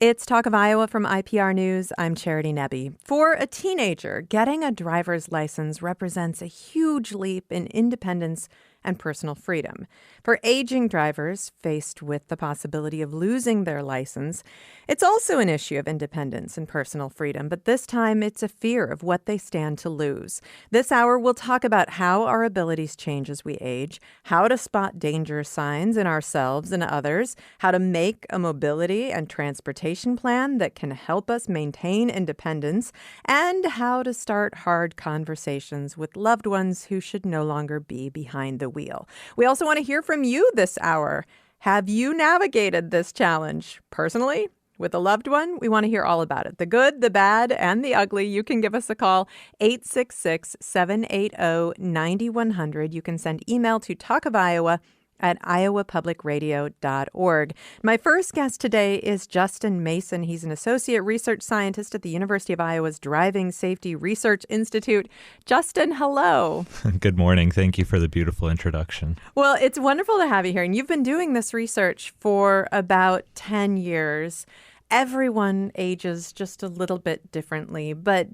It's Talk of Iowa from IPR News. I'm Charity Nebbe. For a teenager, getting a driver's license represents a huge leap in independence and personal freedom. For aging drivers faced with the possibility of losing their license, it's also an issue of independence and personal freedom, but this time it's a fear of what they stand to lose. This hour, we'll talk about how our abilities change as we age, how to spot danger signs in ourselves and others, how to make a mobility and transportation plan that can help us maintain independence, and how to start hard conversations with loved ones who should no longer be behind the wheel. We also want to hear from you this hour. Have you navigated this challenge personally with a loved one? We want to hear all about it. The good, the bad, and the ugly. You can give us a call, 866-780-9100. You can send email to talkofiowa@iowapublicradio.org. My first guest today is Justin Mason. He's an associate research scientist at the University of Iowa's Driving Safety Research Institute. Justin, hello. Good morning. Thank you for the beautiful introduction. Well, it's wonderful to have you here. And you've been doing this research for about 10 years. Everyone ages just a little bit differently, but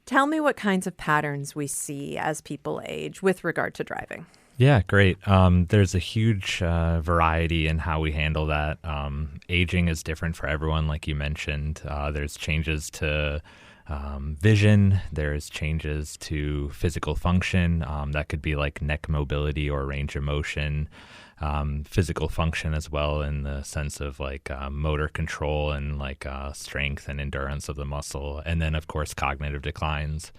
tell me what kinds of patterns we see as people age with regard to driving. Yeah, great. There's a huge variety in how we handle that. Aging is different for everyone, like you mentioned. There's changes to vision. There's changes to physical function. That could be like neck mobility or range of motion. Physical function as well in the sense of like motor control and like strength and endurance of the muscle. And then, of course, cognitive declines.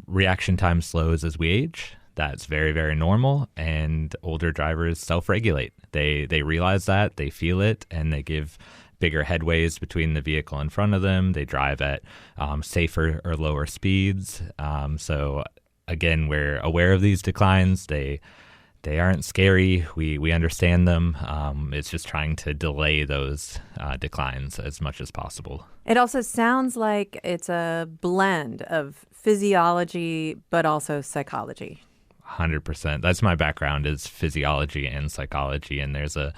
Reaction time slows as we age. That's very, very normal, and older drivers self-regulate. They realize that, they feel it, and they give bigger headways between the vehicle in front of them. They drive at safer or lower speeds. So again, we're aware of these declines. They aren't scary. We understand them. It's just trying to delay those declines as much as possible. It also sounds like it's a blend of physiology, but also psychology. 100%. That's my background, is physiology and psychology. And there's a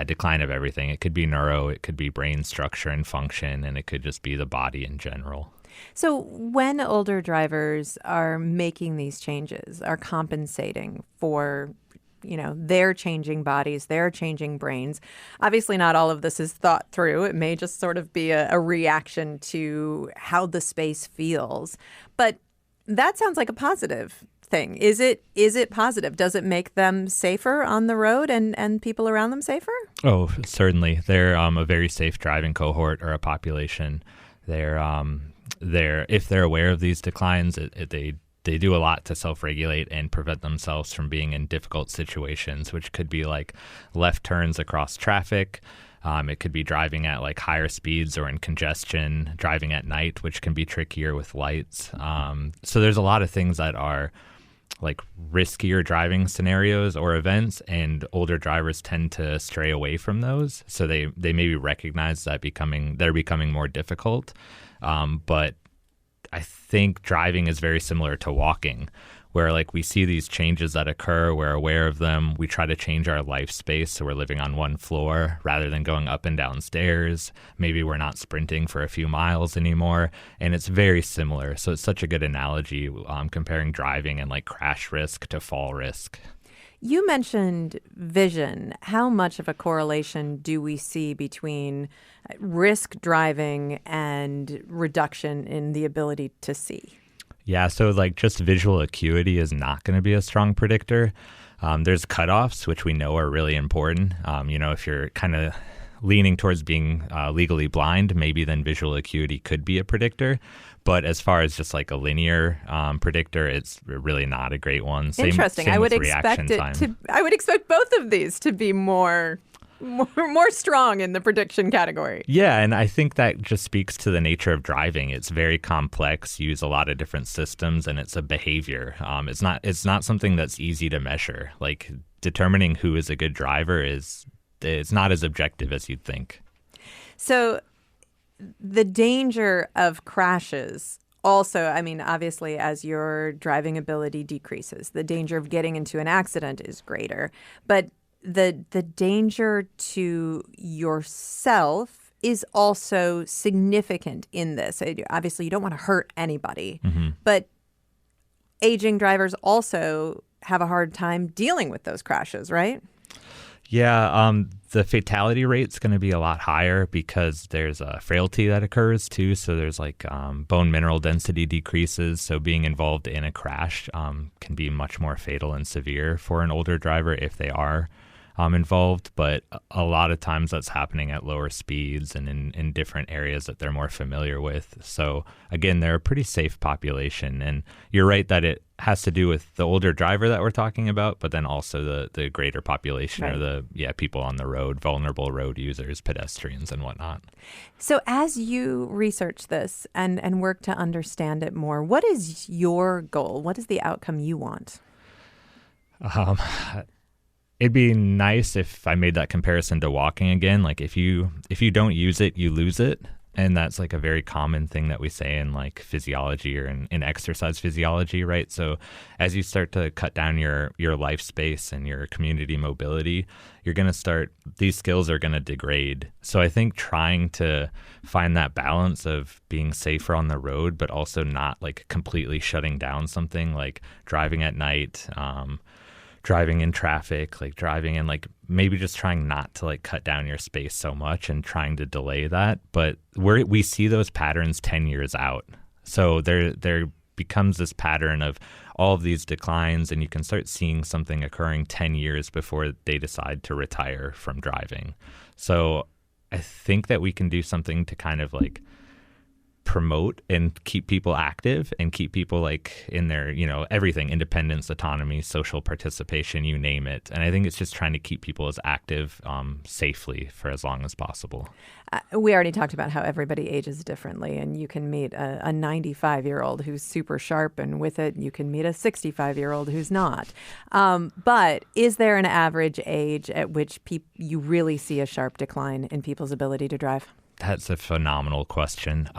decline of everything. It could be neuro, it could be brain structure and function, and it could just be the body in general. So when older drivers are making these changes, are compensating for their changing bodies, their changing brains. Obviously, not all of this is thought through. It may just sort of be a reaction to how the space feels. But that sounds like a positive thing. Is it positive? Does it make them safer on the road and people around them safer? Oh, certainly. They're a very safe driving cohort or a population. They're if they're aware of these declines, they do a lot to self-regulate and prevent themselves from being in difficult situations, which could be like left turns across traffic. It could be driving at like higher speeds or in congestion, driving at night, which can be trickier with lights. So there's a lot of things that are like riskier driving scenarios or events, and older drivers tend to stray away from those. So they maybe recognize that they're becoming more difficult. But I think driving is very similar to walking, where like we see these changes that occur, we're aware of them, we try to change our life space so we're living on one floor rather than going up and down stairs. Maybe we're not sprinting for a few miles anymore, and it's very similar. So it's such a good analogy comparing driving and like crash risk to fall risk. You mentioned vision. How much of a correlation do we see between risk driving and reduction in the ability to see? Yeah, so like just visual acuity is not going to be a strong predictor. There's cutoffs, which we know are really important. If you're kind of leaning towards being legally blind, maybe then visual acuity could be a predictor. But as far as just like a linear predictor, it's really not a great one. Interesting. Same I would with expect reaction time. I would expect both of these to be more strong in the prediction category. Yeah, and I think that just speaks to the nature of driving. It's very complex, you use a lot of different systems, and it's a behavior. It's not something that's easy to measure. Like determining who is a good driver it's not as objective as you'd think. So the danger of crashes also, I mean, obviously, as your driving ability decreases, the danger of getting into an accident is greater. But the danger to yourself is also significant in this. Obviously, you don't want to hurt anybody, but aging drivers also have a hard time dealing with those crashes, right? Yeah, the fatality rate's going to be a lot higher because there's a frailty that occurs too. So there's like bone mineral density decreases. So being involved in a crash can be much more fatal and severe for an older driver if they are involved. But a lot of times that's happening at lower speeds and in different areas that they're more familiar with. So again, they're a pretty safe population. And you're right that it has to do with the older driver that we're talking about, but then also the greater population or the people on the road, vulnerable road users, pedestrians and whatnot. So as you research this and work to understand it more, what is your goal? What is the outcome you want? It'd be nice if I made that comparison to walking again. Like if you don't use it, you lose it. And that's like a very common thing that we say in like physiology or in exercise physiology, right? So as you start to cut down your life space and your community mobility, you're going to start, these skills are going to degrade. So I think trying to find that balance of being safer on the road, but also not like completely shutting down something like driving at night, driving in traffic, like driving in, like maybe just trying not to like cut down your space so much and trying to delay that. But we see those patterns 10 years out. So there becomes this pattern of all of these declines, and you can start seeing something occurring 10 years before they decide to retire from driving. So I think that we can do something to kind of like promote and keep people active and keep people like in their, everything, independence, autonomy, social participation, you name it. And I think it's just trying to keep people as active safely for as long as possible. We already talked about how everybody ages differently, and you can meet a 95-year-old who's super sharp and with it. You can meet a 65-year-old who's not. But is there an average age at which you really see a sharp decline in people's ability to drive? That's a phenomenal question.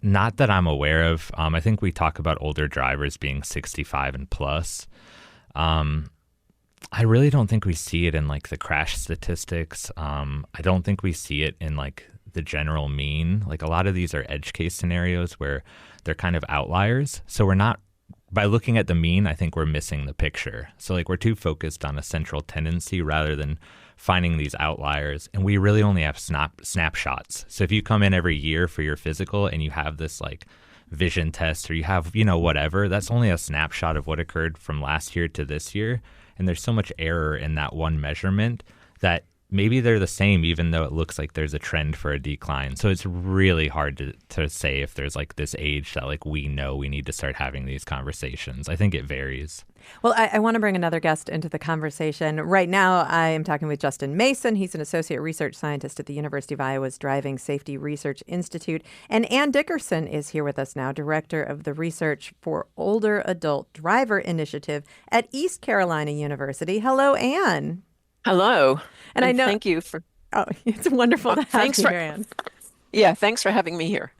Not that I'm aware of. I think we talk about older drivers being 65 and plus. I really don't think we see it in like the crash statistics. I don't think we see it in like the general mean. Like a lot of these are edge case scenarios where they're kind of outliers. So we're not, by looking at the mean, I think we're missing the picture. So like we're too focused on a central tendency rather than finding these outliers. And we really only have snapshots. So if you come in every year for your physical and you have this like vision test or you have, whatever, that's only a snapshot of what occurred from last year to this year. And there's so much error in that one measurement that maybe they're the same, even though it looks like there's a trend for a decline. So it's really hard to say if there's like this age that like we know we need to start having these conversations. I think it varies. Well, I want to bring another guest into the conversation. Right now, I am talking with Justin Mason. He's an associate research scientist at the University of Iowa's Driving Safety Research Institute. And Anne Dickerson is here with us now, director of the Research for Older Adult Driver Initiative at East Carolina University. Hello, Anne. Hello. And I know. Thank you for. Oh, it's wonderful to have you here, Anne. Yeah, thanks for having me here.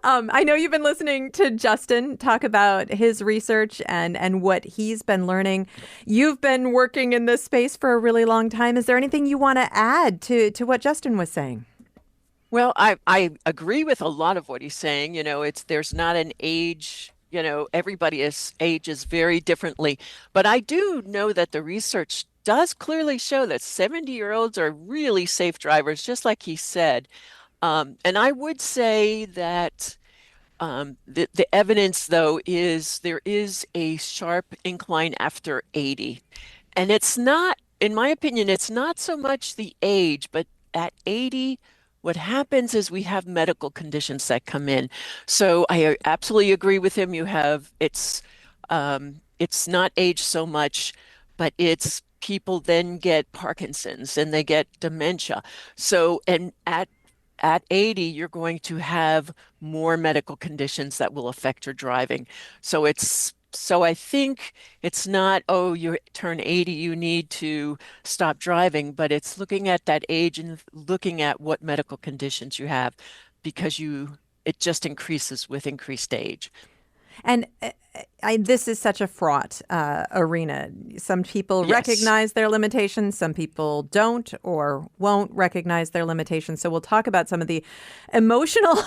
I know you've been listening to Justin talk about his research and what he's been learning. You've been working in this space for a really long time. Is there anything you want to add to what Justin was saying? Well, I agree with a lot of what he's saying. There's not an age. Everybody ages very differently. But I do know that the research does clearly show that 70-year-olds are really safe drivers, just like he said. And I would say that the evidence, though, is there is a sharp incline after 80. And it's not, in my opinion, it's not so much the age, but at 80, what happens is we have medical conditions that come in. So I absolutely agree with him. It's not age so much, but it's people then get Parkinson's and they get dementia. So, and at 80, you're going to have more medical conditions that will affect your driving. So I think it's not, oh, you turn 80, you need to stop driving, but it's looking at that age and looking at what medical conditions you have because it just increases with increased age. And this is such a fraught arena. Some people Yes, recognize their limitations, some people don't or won't recognize their limitations. So we'll talk about some of the emotional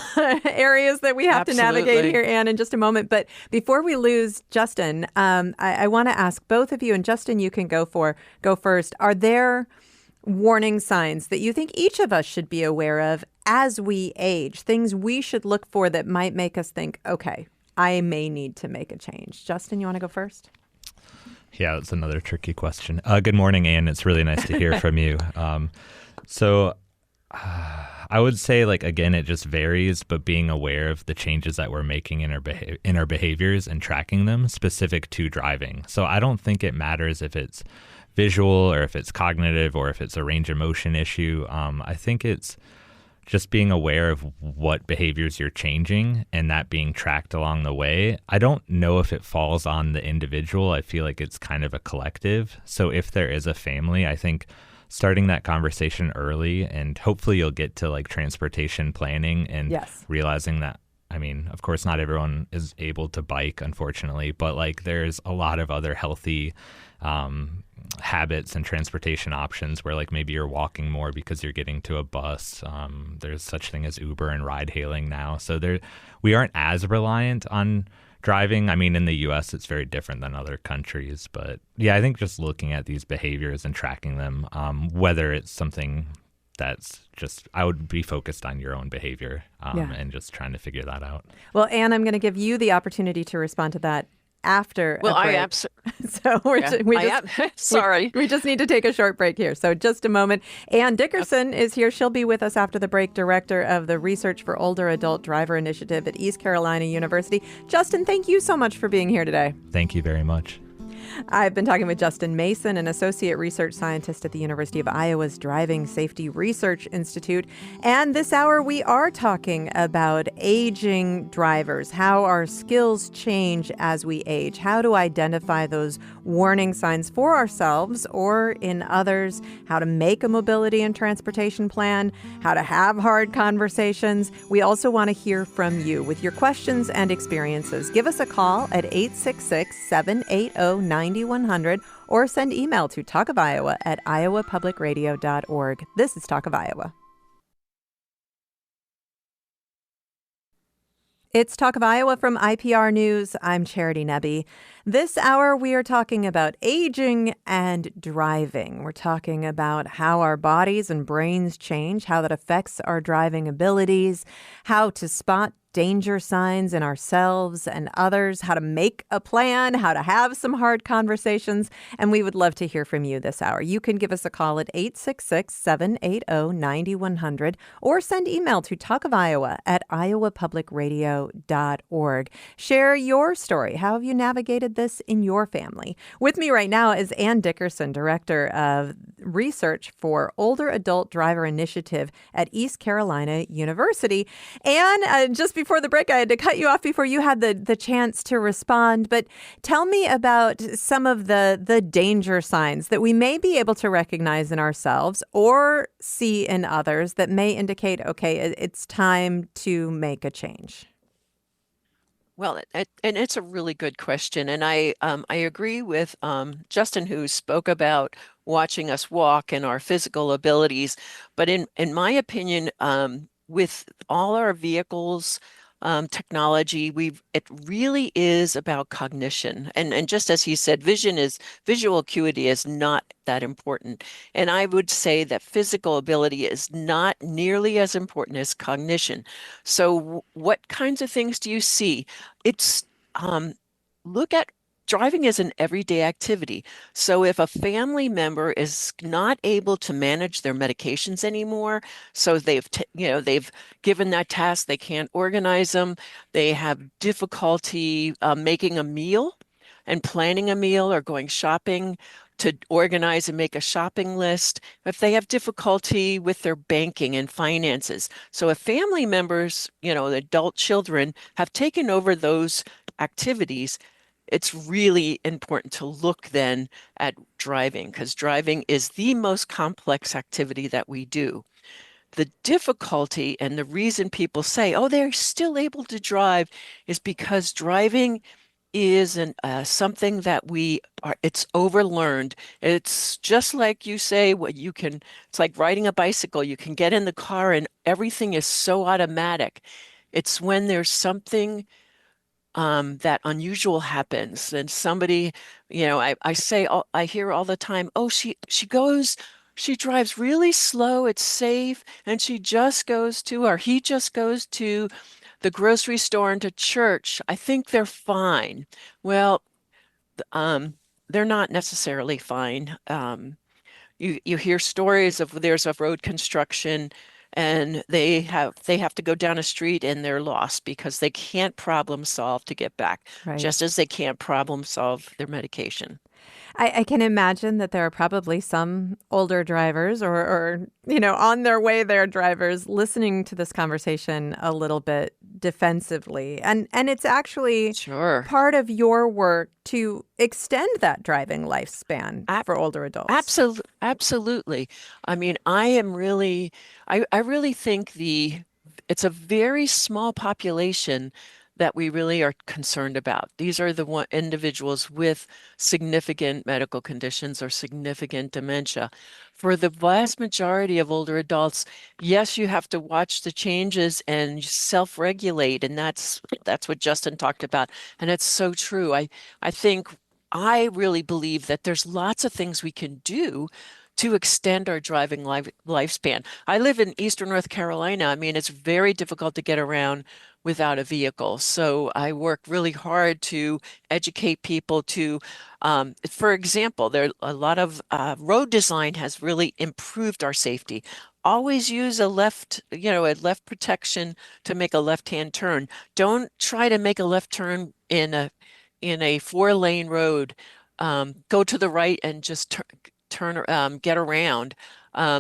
areas that we have to navigate absolutely. here, Anne, in just a moment. But before we lose Justin, I want to ask both of you, and Justin, you can go first. Are there warning signs that you think each of us should be aware of as we age? Things we should look for that might make us think, okay, I may need to make a change. Justin, you want to go first? Yeah, that's another tricky question. Good morning, Anne. It's really nice to hear from you. So I would say, like, again, it just varies, but being aware of the changes that we're making in our behaviors and tracking them specific to driving. So I don't think it matters if it's visual or if it's cognitive or if it's a range of motion issue. I think it's just being aware of what behaviors you're changing and that being tracked along the way. I don't know if it falls on the individual. I feel like it's kind of a collective. So if there is a family, I think starting that conversation early, and hopefully you'll get to like transportation planning and Yes. realizing that, I mean, of course, not everyone is able to bike, unfortunately, but like there's a lot of other healthy habits and transportation options where like maybe you're walking more because you're getting to a bus. There's such thing as Uber and ride hailing now. So we aren't as reliant on driving. I mean, in the US, it's very different than other countries. But yeah, I think just looking at these behaviors and tracking them, whether it's something that's just, I would be focused on your own behavior and just trying to figure that out. Well, Anne, I'm going to give you the opportunity to respond to that after Well, a I break. absolutely, So yeah, I am. Sorry. we just need to take a short break here. So just a moment. Anne Dickerson is here. She'll be with us after the break, director of the Research for Older Adult Driver Initiative at East Carolina University. Justin, thank you so much for being here today. Thank you very much. I've been talking with Justin Mason, an associate research scientist at the University of Iowa's Driving Safety Research Institute. And this hour, we are talking about aging drivers, how our skills change as we age, how to identify those warning signs for ourselves or in others, how to make a mobility and transportation plan, how to have hard conversations. We also want to hear from you with your questions and experiences. Give us a call at 866-780-9100 or send email to talkofiowa@iowapublicradio.org. This is Talk of Iowa. It's Talk of Iowa from IPR News. I'm Charity Nebbe. This hour, we are talking about aging and driving. We're talking about how our bodies and brains change, how that affects our driving abilities, how to spot danger signs in ourselves and others, how to make a plan, how to have some hard conversations. And we would love to hear from you this hour. You can give us a call at 866-780-9100 or send email to talkofiowa@iowapublicradio.org. Share your story. How have you navigated this in your family? With me right now is Anne Dickerson, director of research for Older Adult Driver Initiative at East Carolina University. And just before the break, I had to cut you off before you had the chance to respond. But tell me about some of the danger signs that we may be able to recognize in ourselves or see in others that may indicate, okay, it's time to make a change. Well, and it's a really good question, and I agree with Justin, who spoke about watching us walk and our physical abilities. But in my opinion, with all our vehicles, technology, it really is about cognition. And just as he said, visual acuity is not that important. And I would say that physical ability is not nearly as important as cognition. So what kinds of things do you see? It's look at driving as an everyday activity. So if a family member is not able to manage their medications anymore, so they've given that task, they can't organize them, they have difficulty making a meal and planning a meal or going shopping to organize and make a shopping list, if they have difficulty with their banking and finances. So if family members, the adult children have taken over those activities, it's really important to look then at driving, because driving is the most complex activity that we do. the difficulty and the reason people say, oh, they're still able to drive is because driving is something that it's overlearned. It's just like you say, it's like riding a bicycle. You can get in the car and everything is so automatic. It's when there's something that unusual happens. And somebody, I hear all the time, oh, she drives really slow, it's safe, and he just goes to the grocery store and to church. I think they're fine. Well, um, they're not necessarily fine. You hear stories of there's a road construction and they have to go down a street and they're lost because they can't problem solve to get back, Right. just as they can't problem solve their medication. I can imagine that there are probably some older drivers or, on their way there drivers listening to this conversation a little bit defensively. And it's actually Sure. part of your work to extend that driving lifespan for older adults. Absolutely. I mean, I really think it's a very small population that we really are concerned about. These are the individuals with significant medical conditions or significant dementia. For the vast majority of older adults, yes, you have to watch the changes and self-regulate, and that's what Justin talked about, and it's so true. I really believe that there's lots of things we can do to extend our driving lifespan. I live in Eastern North Carolina. I mean, it's very difficult to get around without a vehicle. So I work really hard to educate people for example, there a lot of road design has really improved our safety. Always use a left protection to make a left-hand turn. Don't try to make a left turn in a four-lane road. Go to the right and just get around.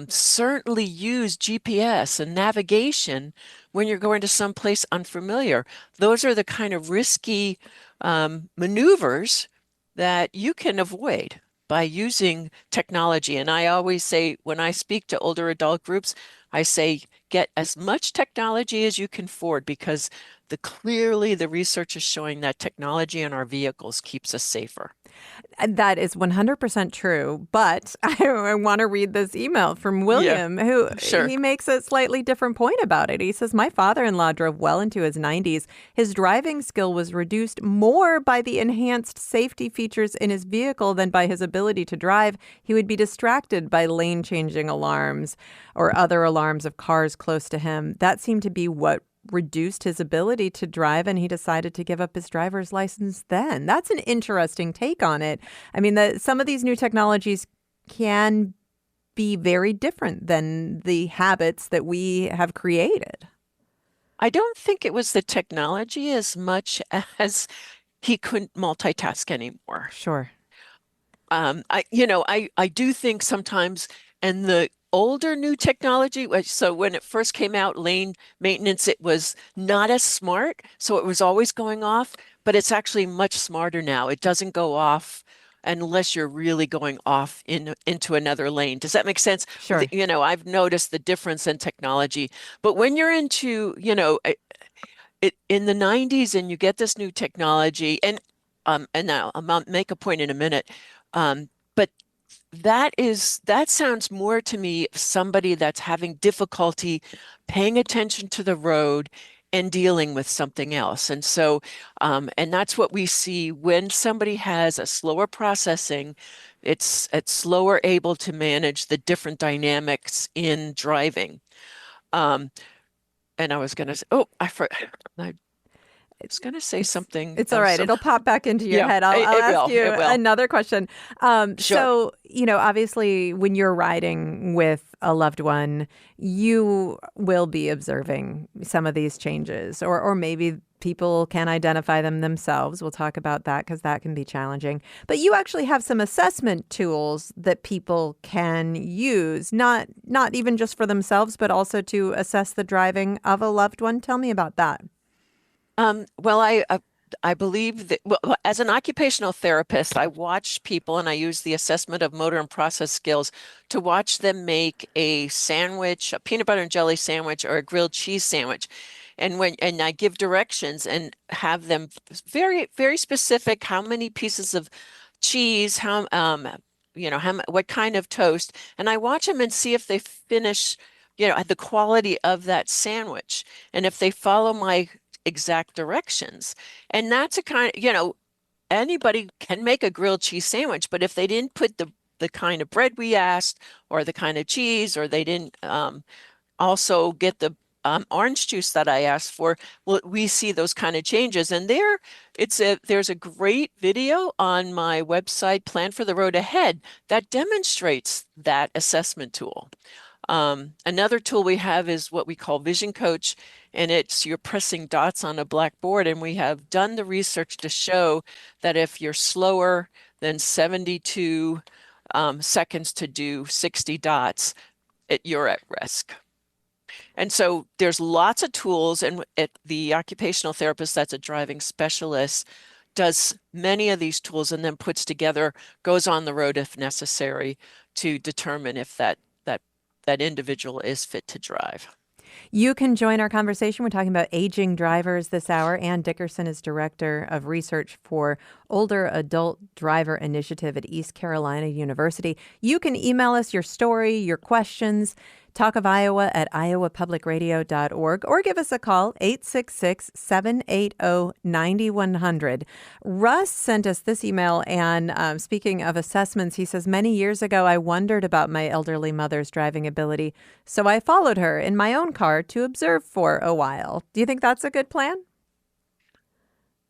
Certainly use GPS and navigation when you're going to someplace unfamiliar. Those are the kind of risky maneuvers that you can avoid by using technology. And I always say, when I speak to older adult groups, I say, get as much technology as you can afford because clearly the research is showing that technology in our vehicles keeps us safer. That is 100% true. But I want to read this email from Yeah, William, who sure. he makes a slightly different point about it. He says, my father-in-law drove well into his 90s. His driving skill was reduced more by the enhanced safety features in his vehicle than by his ability to drive. He would be distracted by lane-changing alarms or other alarms of cars close to him. That seemed to be what reduced his ability to drive, and he decided to give up his driver's license then. That's an interesting take on it. I mean, some of these new technologies can be very different than the habits that we have created. I don't think it was the technology as much as he couldn't multitask anymore. Sure. I do think sometimes, and the older new technology, so when it first came out, lane maintenance, it was not as smart, so it was always going off, but it's actually much smarter now. It doesn't go off unless you're really going off into another lane. Does that make sense? Sure. I've noticed the difference in technology, but when you're into, in the 90s and you get this new technology, and now I'll make a point in a minute. But that sounds more to me of somebody that's having difficulty paying attention to the road and dealing with something else. And so, and that's what we see when somebody has a slower processing, it's slower able to manage the different dynamics in driving. And I was going to say, I was going to say something It's all else. right. It'll pop back into your Yeah, head. I'll ask you it will. another question. Sure. So, obviously, when you're riding with a loved one, you will be observing some of these changes, or maybe people can identify them themselves. We'll talk about that because that can be challenging. But you actually have some assessment tools that people can use, not even just for themselves, but also to assess the driving of a loved one. Tell me about that. Well, I believe that, well, as an occupational therapist, I watch people and I use the assessment of motor and process skills to watch them make a sandwich, a peanut butter and jelly sandwich or a grilled cheese sandwich. And I give directions and have them very, very specific how many pieces of cheese, what kind of toast, and I watch them and see if they finish, the quality of that sandwich and if they follow my exact directions. And that's a kind of, anybody can make a grilled cheese sandwich, but if they didn't put the kind of bread we asked or the kind of cheese, or they didn't also get the orange juice that I asked for, well, we see those kind of changes. And there's a great video on my website, Plan for the Road Ahead, that demonstrates that assessment tool. Another tool we have is what we call Vision Coach, and you're pressing dots on a blackboard, and we have done the research to show that if you're slower than 72 seconds to do 60 dots, you're at risk. And so there's lots of tools, and the occupational therapist that's a driving specialist does many of these tools and then goes on the road if necessary to determine if that individual is fit to drive. You can join our conversation. We're talking about aging drivers this hour. Anne Dickerson is Director of Research for Older Adult Driver Initiative at East Carolina University. You can email us your story, your questions, Talk of Iowa at iowapublicradio.org, or give us a call, 866-780-9100. Russ sent us this email, and speaking of assessments, he says, many years ago, I wondered about my elderly mother's driving ability, so I followed her in my own car to observe for a while. Do you think that's a good plan?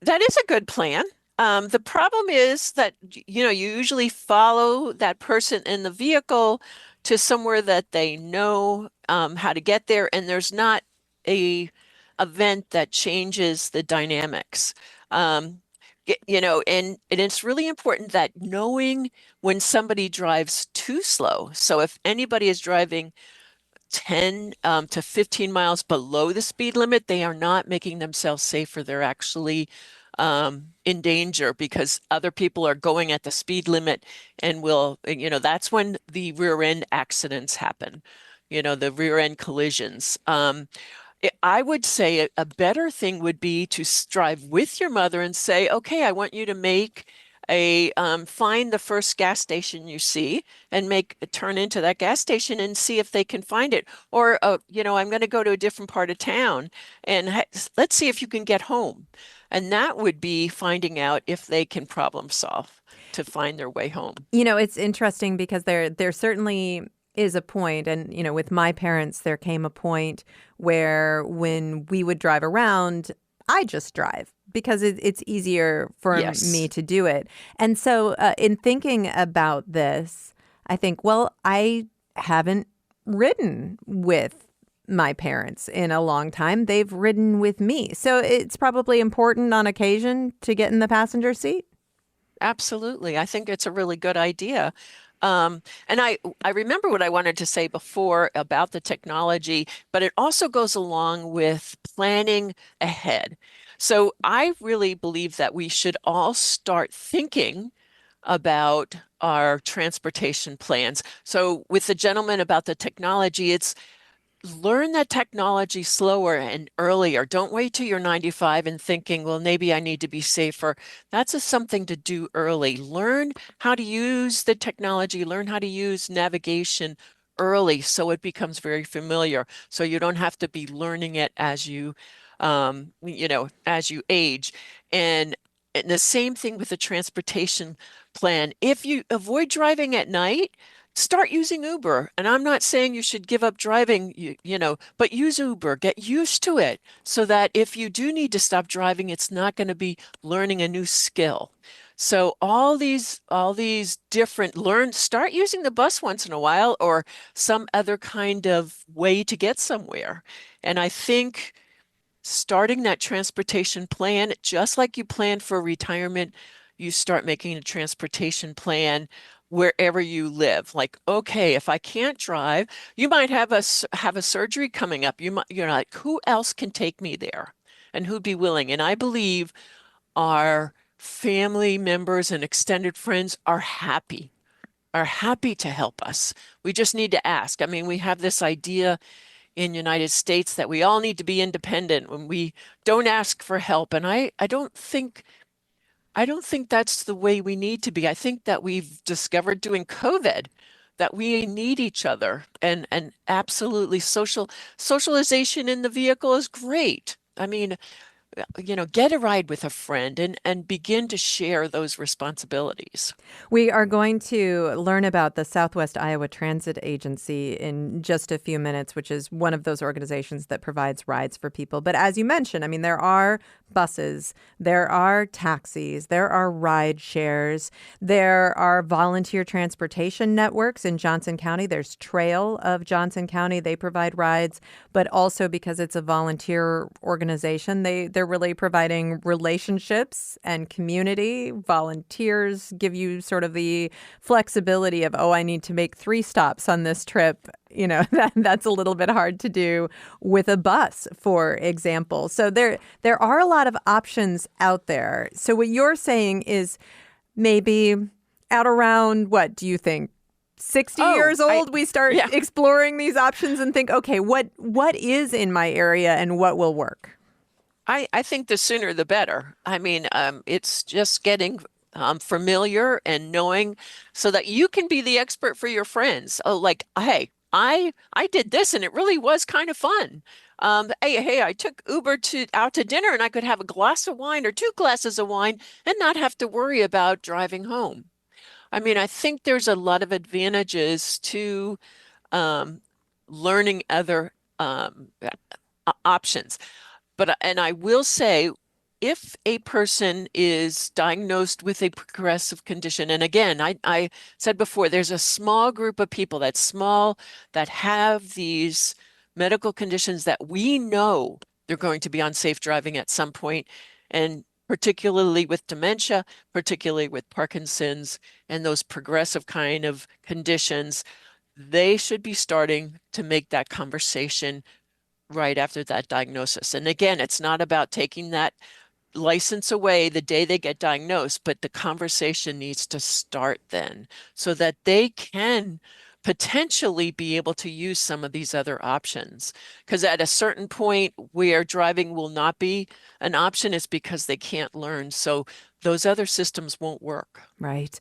That is a good plan. The problem is that, you usually follow that person in the vehicle to somewhere that they know how to get there, and there's not a event that changes the dynamics. And it's really important that knowing when somebody drives too slow. So if anybody is driving 10 to 15 miles below the speed limit, they are not making themselves safer. They're actually in danger because other people are going at the speed limit, and that's when the rear end accidents happen, the rear end collisions. I would say a better thing would be to drive with your mother and say, okay, I want you to find the first gas station you see and turn into that gas station and see if they can find it. Or, I'm going to go to a different part of town and let's see if you can get home. And that would be finding out if they can problem solve to find their way home. It's interesting because there certainly is a point, and with my parents, there came a point where when we would drive around, I just drive because it's easier for me to do it. And so in thinking about this, I think, well, I haven't ridden with my parents in a long time. They've ridden with me. So it's probably important on occasion to get in the passenger seat. Absolutely. I think it's a really good idea. And I remember what I wanted to say before about the technology, but it also goes along with planning ahead. So I really believe that we should all start thinking about our transportation plans. So with the gentleman about the technology, it's learn that technology slower and earlier. Don't wait till you're 95 and thinking, well, maybe I need to be safer. That's something to do early. Learn how to use the technology, learn how to use navigation early so it becomes very familiar. So you don't have to be learning it as you age. And the same thing with the transportation plan. If you avoid driving at night, start using Uber. And I'm not saying you should give up driving, but use Uber. Get used to it so that if you do need to stop driving, it's not going to be learning a new skill. So all these start using the bus once in a while or some other kind of way to get somewhere. And I think starting that transportation plan, just like you plan for retirement, you start making a transportation plan wherever you live. Like, okay, if I can't drive, you might have a surgery coming up. You're like, who else can take me there and who'd be willing? And I believe our family members and extended friends are happy to help us. We just need to ask. I mean, we have this idea in the United States that we all need to be independent when we don't ask for help. And I don't think that's the way we need to be. I think that we've discovered during COVID that we need each other, and absolutely socialization in the vehicle is great. I mean, get a ride with a friend and begin to share those responsibilities. We are going to learn about the Southwest Iowa Transit Agency in just a few minutes, which is one of those organizations that provides rides for people. But as you mentioned, I mean, there are buses, there are taxis, there are ride shares, there are volunteer transportation networks in Johnson County. There's Trail of Johnson County. They provide rides, but also because it's a volunteer organization, they're really providing relationships and community. Volunteers give you sort of the flexibility of, oh, I need to make 3 stops on this trip. That's a little bit hard to do with a bus, for example. So there are a lot of options out there. So what you're saying is maybe at around, what do you think? 60 years old, we start exploring these options and think, okay, what is in my area and what will work? I think the sooner the better. I mean, it's just getting familiar and knowing so that you can be the expert for your friends. Oh, like, hey, I did this and it really was kind of fun. Hey, I took Uber out to dinner and I could have a glass of wine or 2 glasses of wine and not have to worry about driving home. I mean, I think there's a lot of advantages to um, learning other options. And I will say, if a person is diagnosed with a progressive condition, and again, I said before, there's a small group of people that's small that have these medical conditions that we know they're going to be on safe driving at some point, and particularly with dementia, particularly with Parkinson's and those progressive kind of conditions, they should be starting to make that conversation right after that diagnosis. And again, it's not about taking that license away the day they get diagnosed, but the conversation needs to start then so that they can potentially be able to use some of these other options. Because at a certain point where driving will not be an option is because they can't learn. So those other systems won't work. Right.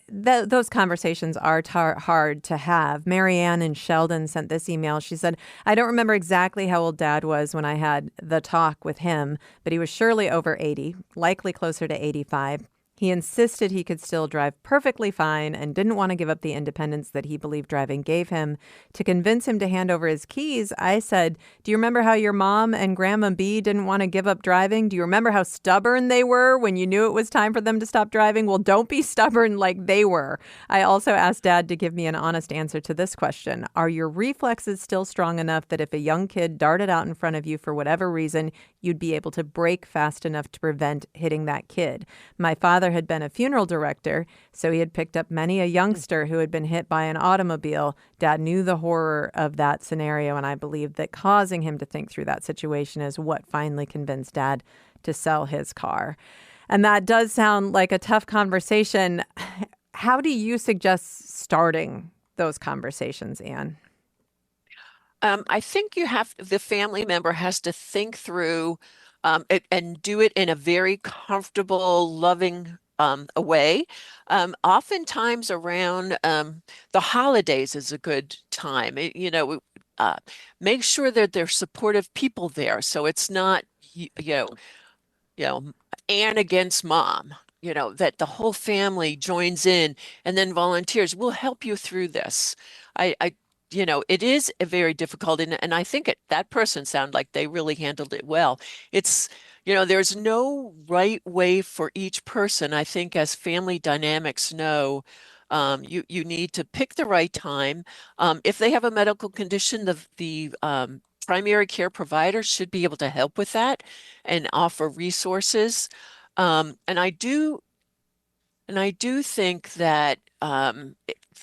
Those conversations are hard to have. Marianne in Sheldon sent this email. She said, I don't remember exactly how old Dad was when I had the talk with him, but he was surely over 80, likely closer to 85. He insisted he could still drive perfectly fine and didn't want to give up the independence that he believed driving gave him. To convince him to hand over his keys, I said, do you remember how your mom and Grandma B didn't want to give up driving? Do you remember how stubborn they were when you knew it was time for them to stop driving? Well, don't be stubborn like they were. I also asked Dad to give me an honest answer to this question. Are your reflexes still strong enough that if a young kid darted out in front of you for whatever reason, you'd be able to brake fast enough to prevent hitting that kid? My father had been a funeral director, so he had picked up many a youngster who had been hit by an automobile. Dad knew the horror of that scenario, and I believe that causing him to think through that situation is what finally convinced Dad to sell his car. And that does sound like a tough conversation. How do you suggest starting those conversations, Anne? I think the family member has to think through it and do it in a very comfortable, loving a way. Oftentimes around the holidays is a good time. Make sure that there's supportive people there. So it's not, you know, Anne against mom, that the whole family joins in and then volunteers. We'll help you through this. It is a very difficult, and I think that person sounded like they really handled it well. It's, there's no right way for each person. I think as family dynamics know, you need to pick the right time. If they have a medical condition, the primary care provider should be able to help with that and offer resources. And I do think that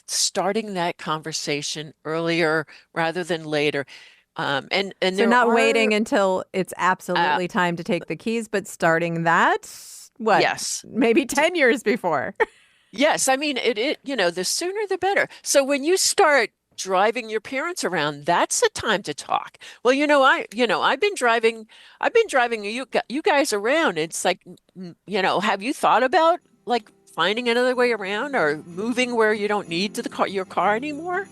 starting that conversation earlier rather than later, And So there not waiting are until it's uh, absolutely time to take the keys, but starting that, what, yes. maybe 10 years before. Yes, I mean the sooner the better. So when you start driving your parents around, that's the time to talk. Well, I've been driving you guys around. It's like, have you thought about like finding another way around or moving where you don't need your car anymore?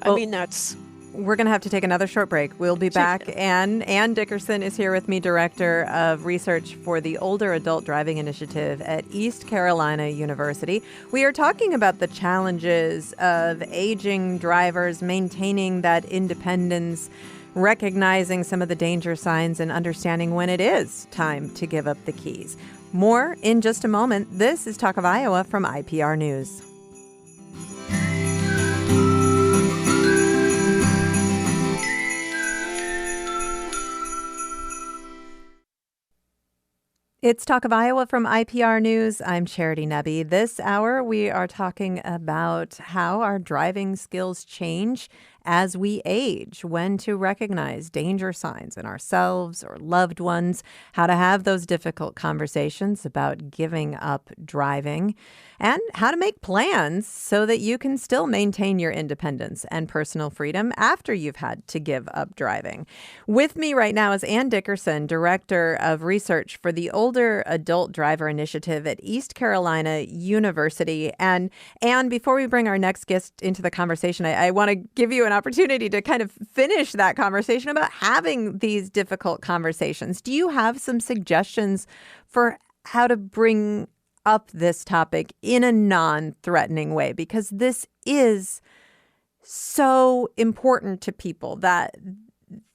I Well, mean, that's we're going to have to take another short break. We'll be back. Anne Dickerson is here with me, Director of Research for the Older Adult Driving Initiative at East Carolina University. We are talking about the challenges of aging drivers, maintaining that independence, recognizing some of the danger signs, and understanding when it is time to give up the keys. More in just a moment. This is Talk of Iowa from IPR News. It's Talk of Iowa from IPR News. I'm Charity Nebbe. This hour, we are talking about how our driving skills change as we age, when to recognize danger signs in ourselves or loved ones, how to have those difficult conversations about giving up driving, and how to make plans so that you can still maintain your independence and personal freedom after you've had to give up driving. With me right now is Anne Dickerson, Director of Research for the Older Adult Driver Initiative at East Carolina University. And Anne, before we bring our next guest into the conversation, I want to give you an opportunity to kind of finish that conversation about having these difficult conversations. Do you have some suggestions for how to bring up this topic in a non-threatening way? Because this is so important to people, that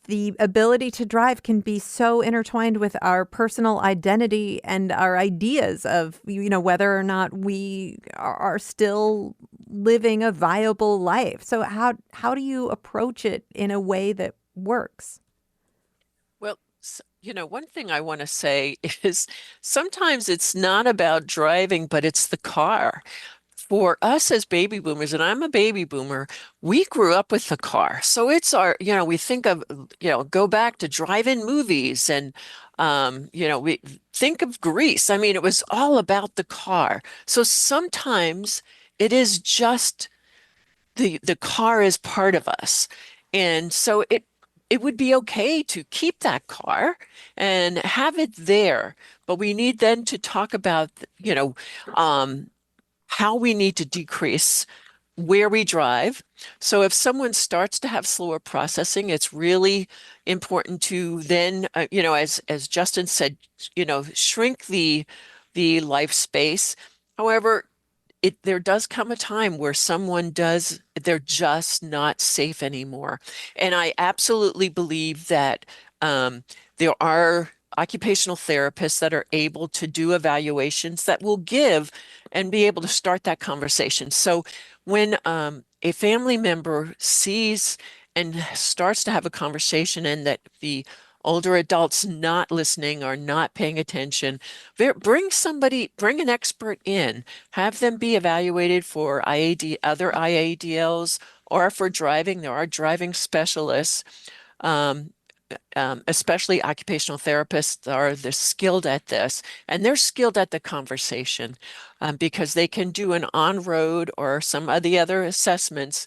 the ability to drive can be so intertwined with our personal identity and our ideas of, whether or not we are still living a viable life. So how do you approach it in a way that works? well, one thing I want to say is sometimes it's not about driving, but it's the car. For us as baby boomers, and I'm a baby boomer, we grew up with the car. So it's we think of, go back to drive-in movies and, we think of Grease. I mean, it was all about the car. So sometimes it is just the car is part of us. And so it would be okay to keep that car and have it there. But we need then to talk about, um, how we need to decrease where we drive. So if someone starts to have slower processing, it's really important to then, as Justin said, shrink the life space. However, there does come a time where they're just not safe anymore. And I absolutely believe that there are occupational therapists that are able to do evaluations that will give and be able to start that conversation. So when a family member sees and starts to have a conversation and that the older adults not listening or not paying attention, bring an expert in, have them be evaluated for other IADLs or for driving. There are driving specialists. Um, Especially occupational therapists they're skilled at this, and they're skilled at the conversation because they can do an on-road or some of the other assessments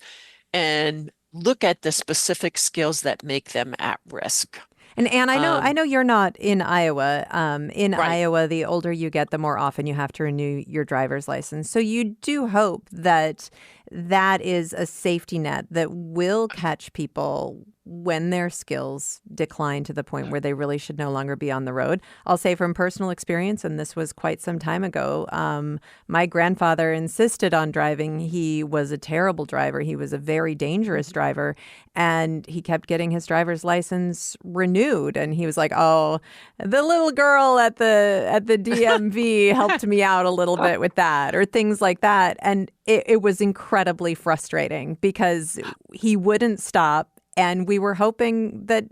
and look at the specific skills that make them at risk. And Anne, I Um, know you're not in Iowa. In right. Iowa, the older you get, the more often you have to renew your driver's license. So you do hope that that is a safety net that will catch people when their skills decline to the point where they really should no longer be on the road. I'll say from personal experience, and this was quite some time ago, my grandfather insisted on driving. He was a terrible driver. He was a very dangerous driver, and he kept getting his driver's license renewed. And he was like, "Oh, the little girl at the DMV helped me out a little bit with that," or things like that. And it was incredibly frustrating because he wouldn't stop. And we were hoping that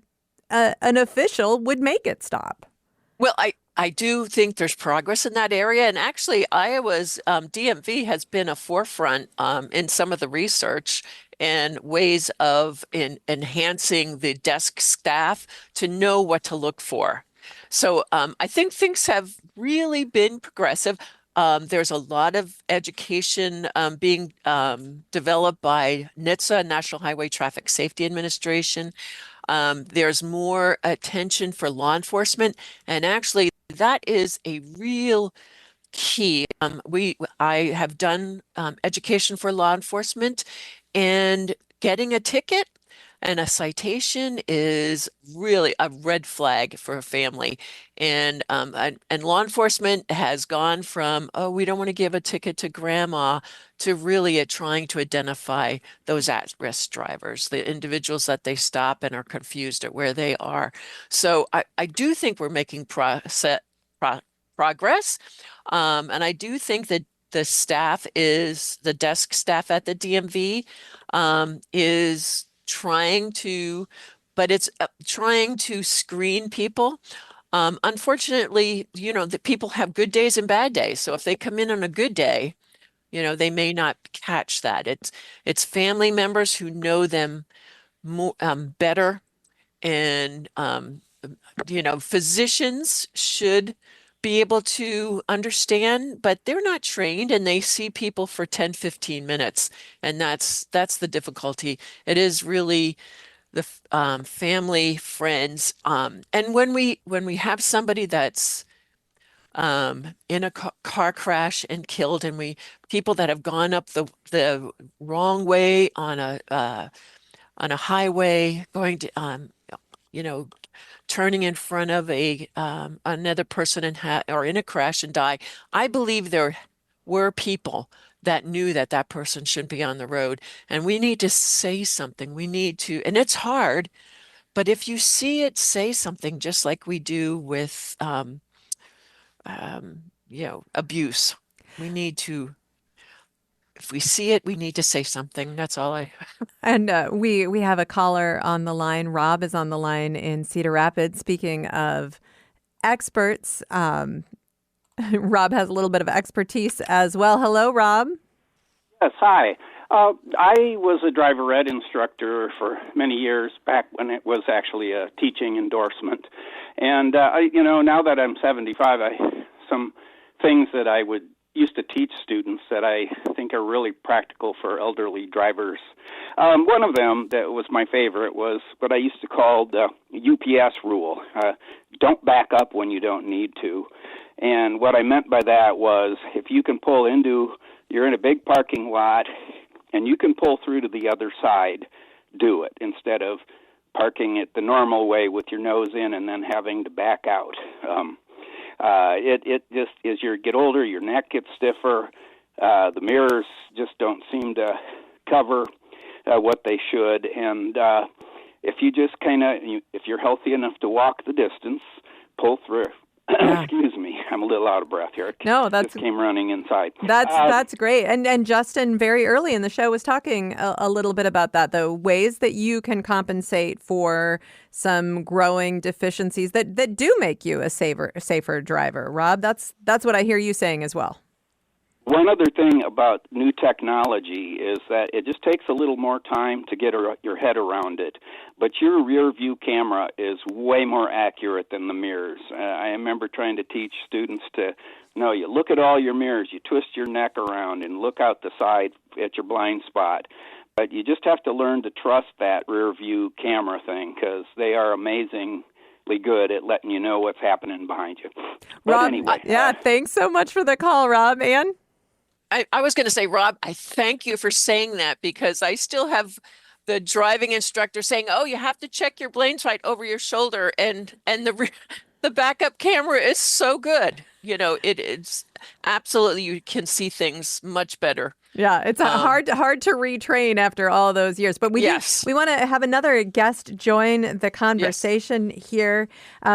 an official would make it stop. Well, I do think there's progress in that area. And actually, Iowa's DMV has been a forefront in some of the research and ways of enhancing the desk staff to know what to look for. So I think things have really been progressive. There's a lot of education being developed by NHTSA, National Highway Traffic Safety Administration. There's more attention for law enforcement, and actually that is a real key. I have done education for law enforcement, and getting a ticket and a citation is really a red flag for a family. And law enforcement has gone from, oh, we don't want to give a ticket to grandma, to really trying to identify those at-risk drivers, the individuals that they stop and are confused at where they are. So I do think we're making progress. And I do think that the desk staff at the DMV is trying to, but it's trying to screen people. Unfortunately, the people have good days and bad days. So if they come in on a good day, they may not catch that. It's family members who know them more better, and physicians should be able to understand, but they're not trained, and they see people for 10, 15 minutes. And that's the difficulty. It is really the family, friends. And when we have somebody that's in a car crash and killed, and people that have gone up the wrong way on a highway, going to turning in front of another person or in a crash and die. I believe there were people that knew that person shouldn't be on the road, and we need to say something. We need to, and it's hard, but if you see it, say something, just like we do with abuse. We need to, if we see it, we need to say something. That's all I. And we have a caller on the line. Rob is on the line in Cedar Rapids. Speaking of experts, Rob has a little bit of expertise as well. Hello, Rob. Yes, hi. I was a driver ed instructor for many years, back when it was actually a teaching endorsement. And, now that I'm 75, some things that I used to teach students that I think are really practical for elderly drivers. One of them that was my favorite was what I used to call the UPS rule. Don't back up when you don't need to. And what I meant by that was, if you can you're in a big parking lot and you can pull through to the other side, do it, instead of parking it the normal way with your nose in and then having to back out. It just, as you get older, your neck gets stiffer. The mirrors just don't seem to cover what they should. And if you just if you're healthy enough to walk the distance, pull through. Excuse me, I'm a little out of breath here. No, just came running inside. That's great. And Justin, very early in the show, was talking a little bit about that, the ways that you can compensate for some growing deficiencies that do make you a safer driver. Rob, that's what I hear you saying as well. One other thing about new technology is that it just takes a little more time to get your head around it. But your rear view camera is way more accurate than the mirrors. I remember trying to teach students you look at all your mirrors, you twist your neck around and look out the side at your blind spot. But you just have to learn to trust that rear view camera thing, because they are amazingly good at letting you know what's happening behind you. But Rob, anyway. Thanks so much for the call, Rob. Anne? I was going to say, Rob, I thank you for saying that, because I still have the driving instructor saying, "Oh, you have to check your blind sight over your shoulder," and the backup camera is so good. It's absolutely, you can see things much better. Yeah, it's hard to retrain after all those years. But we want to have another guest join the conversation here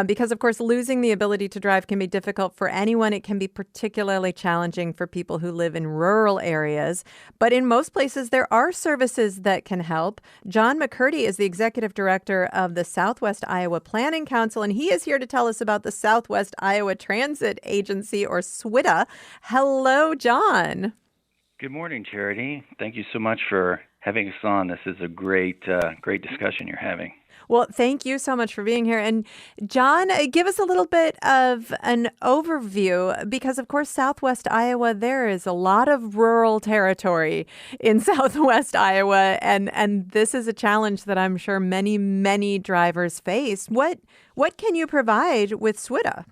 because, of course, losing the ability to drive can be difficult for anyone. It can be particularly challenging for people who live in rural areas. But in most places, there are services that can help. John McCurdy is the executive director of the Southwest Iowa Planning Council, and he is here to tell us about the Southwest Iowa Transit Agency, or SWITA. Hello, John. Good morning, Charity. Thank you so much for having us on. This is a great discussion you're having. Well, thank you so much for being here. And John, give us a little bit of an overview because, of course, Southwest Iowa, there is a lot of rural territory in Southwest Iowa. And this is a challenge that I'm sure many, many drivers face. What can you provide with SWITA?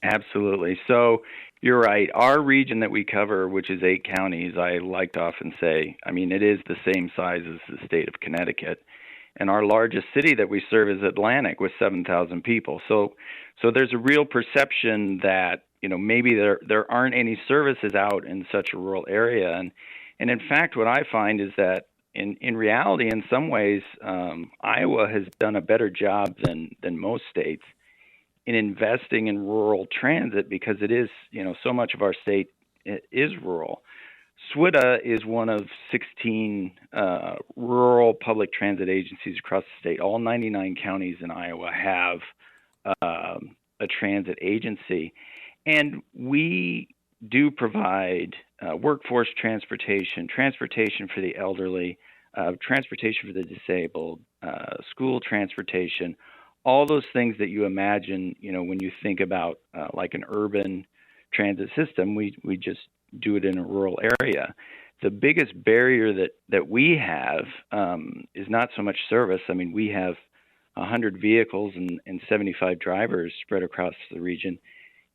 Absolutely. So you're right. Our region that we cover, which is 8 counties, I like to often say, I mean, it is the same size as the state of Connecticut. And our largest city that we serve is Atlantic with 7,000 people. So there's a real perception that, maybe there aren't any services out in such a rural area. And in fact, what I find is that in reality, in some ways, Iowa has done a better job than most states in investing in rural transit because it is, so much of our state is rural. SWITA is one of 16 rural public transit agencies across the state. All 99 counties in Iowa have a transit agency. And we do provide workforce transportation, transportation for the elderly, transportation for the disabled, school transportation, all those things that you imagine, when you think about like an urban transit system, we just do it in a rural area. The biggest barrier that we have is not so much service. I mean, we have 100 vehicles and 75 drivers spread across the region,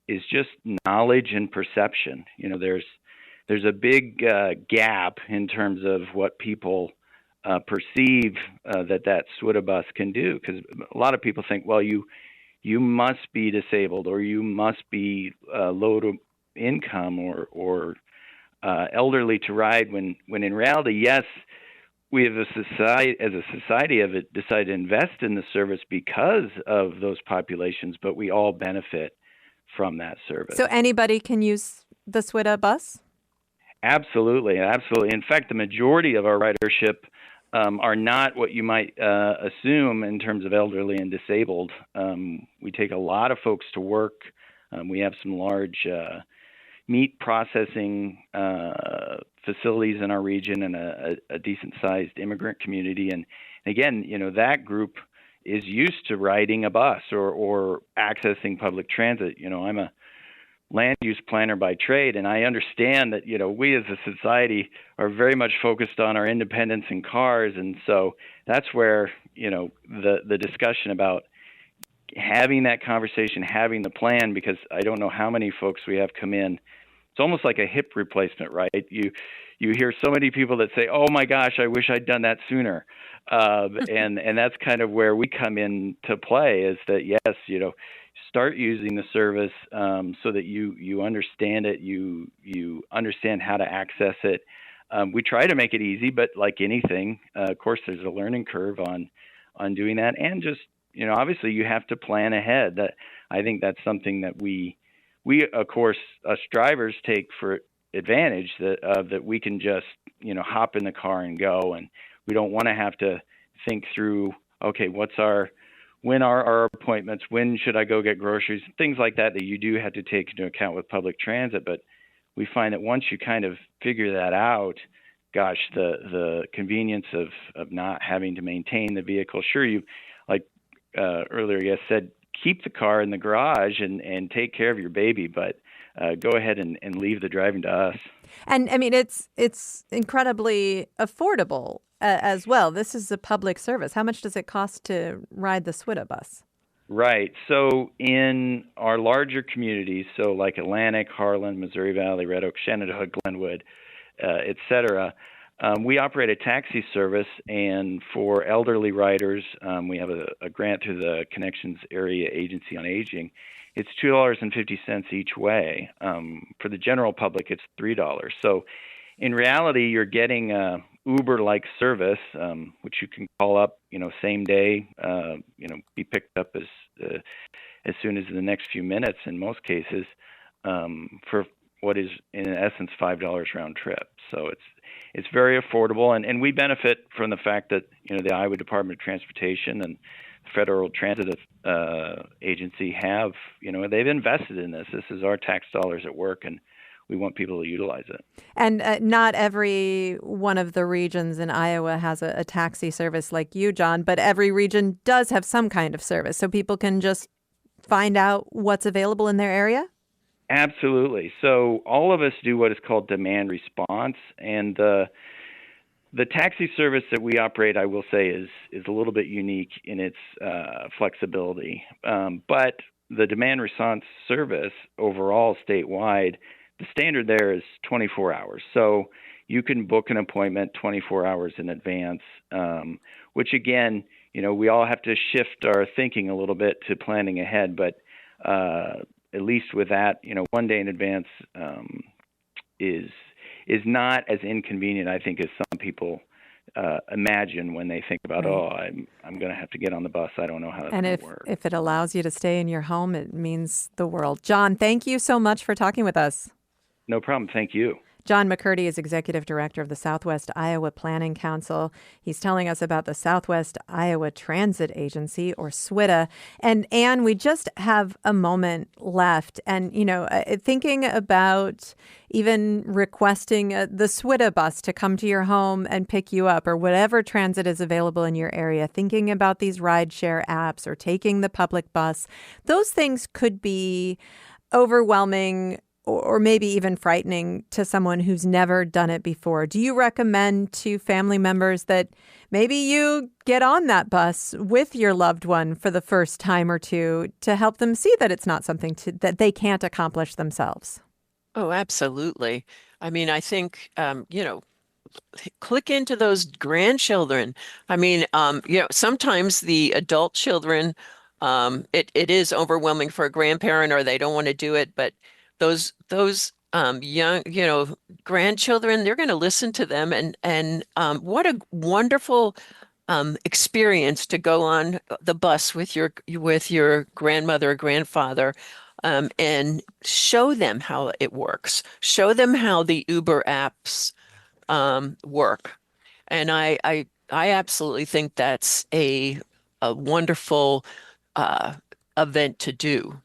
is just knowledge and perception. There's a big gap in terms of what people perceive that SWITA bus can do, because a lot of people think, well, you must be disabled or you must be low to income or elderly to ride, when in reality, yes, we have as a society have decided to invest in the service because of those populations, but we all benefit from that service. So anybody can use the SWITA bus? Absolutely. In fact, the majority of our ridership are not what you might assume in terms of elderly and disabled. We take a lot of folks to work. We have some large meat processing facilities in our region and a decent-sized immigrant community. And again, that group is used to riding a bus or accessing public transit. I'm a land use planner by trade, and I understand that, we as a society are very much focused on our independence in cars. And so that's where, the discussion about having that conversation, having the plan, because I don't know how many folks we have come in. It's almost like a hip replacement, right? You hear so many people that say, "Oh my gosh, I wish I'd done that sooner," and that's kind of where we come in to play. Is that yes, start using the service so that you understand it, you understand how to access it. We try to make it easy, but like anything, of course, there's a learning curve on doing that, and just obviously you have to plan ahead. That I think that's something that we of course us drivers take for advantage that we can just hop in the car and go, and we don't want to have to think through, okay, when are our appointments, when should I go get groceries, things like that you do have to take into account with public transit. But we find that once you kind of figure that out, gosh, the convenience of not having to maintain the vehicle. Sure, you like earlier you said, keep the car in the garage and take care of your baby, but go ahead and leave the driving to us. And I mean, it's incredibly affordable as well. This is a public service. How much does it cost to ride the SWITA bus? Right. So in our larger communities, so like Atlantic, Harlan, Missouri Valley, Red Oak, Shenandoah, Glenwood, et cetera, we operate a taxi service, and for elderly riders, we have a grant through the Connections Area Agency on Aging. It's $2.50 each way. For the general public, it's $3. So in reality, you're getting Uber-like service, which you can call up, same day, be picked up as soon as the next few minutes in most cases, for what is in essence $5 round trip. So it's very affordable, and we benefit from the fact that the Iowa Department of Transportation and the Federal Transit Agency have they've invested in this. This is our tax dollars at work, and we want people to utilize it. And not every one of the regions in Iowa has a taxi service like you, John, but every region does have some kind of service. So people can just find out what's available in their area? Absolutely. So all of us do what is called demand response, and the taxi service that we operate, I will say, is a little bit unique in its flexibility. But the demand response service overall statewide, the standard there is 24 hours. So you can book an appointment 24 hours in advance, which again, we all have to shift our thinking a little bit to planning ahead. But at least with that, 1 day in advance is not as inconvenient, I think, as some people imagine when they think about, Right. I'm going to have to get on the bus. I don't know how that's going to work. And if it allows you to stay in your home, it means the world. John, thank you so much for talking with us. No problem. Thank you. John McCurdy is Executive Director of the Southwest Iowa Planning Council. He's telling us about the Southwest Iowa Transit Agency, or SWITA. And Anne, we just have a moment left. And, thinking about even requesting the SWITA bus to come to your home and pick you up, or whatever transit is available in your area, thinking about these rideshare apps or taking the public bus, those things could be overwhelming or maybe even frightening to someone who's never done it before. Do you recommend to family members that maybe you get on that bus with your loved one for the first time or two to help them see that it's not something that they can't accomplish themselves? Oh, absolutely. I mean, I think, click into those grandchildren. I mean, sometimes the adult children, it is overwhelming for a grandparent, or they don't want to do it, but those young, grandchildren, they're going to listen to them, and what a wonderful experience to go on the bus with your grandmother or grandfather, and show them how it works. Show them how the Uber apps work. And I absolutely think that's a wonderful event to do.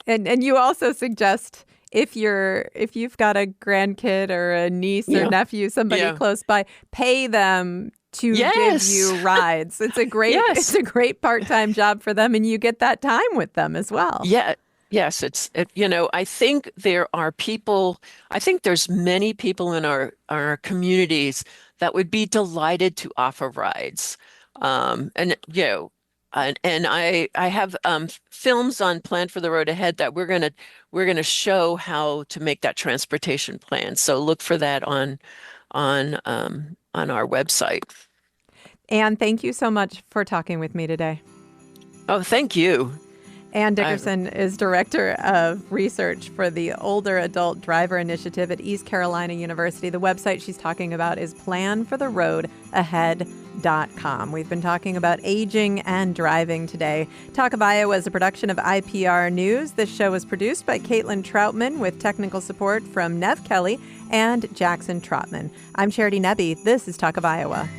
And you also suggest if you've got a grandkid or a niece or nephew, somebody close by, pay them to give you rides. It's a great part-time job for them, and you get that time with them as well. Yeah. Yes, I think there are people, I think there's many people in our communities that would be delighted to offer rides. And I have films on Plan for the Road Ahead that we're gonna show how to make that transportation plan. So look for that on our website. Anne, thank you so much for talking with me today. Oh, thank you. Anne Dickerson is Director of Research for the Older Adult Driver Initiative at East Carolina University. The website she's talking about is planfortheroadahead.com. We've been talking about aging and driving today. Talk of Iowa is a production of IPR News. This show was produced by Caitlin Troutman with technical support from Nev Kelly and Jackson Trotman. I'm Charity Nebbe. This is Talk of Iowa.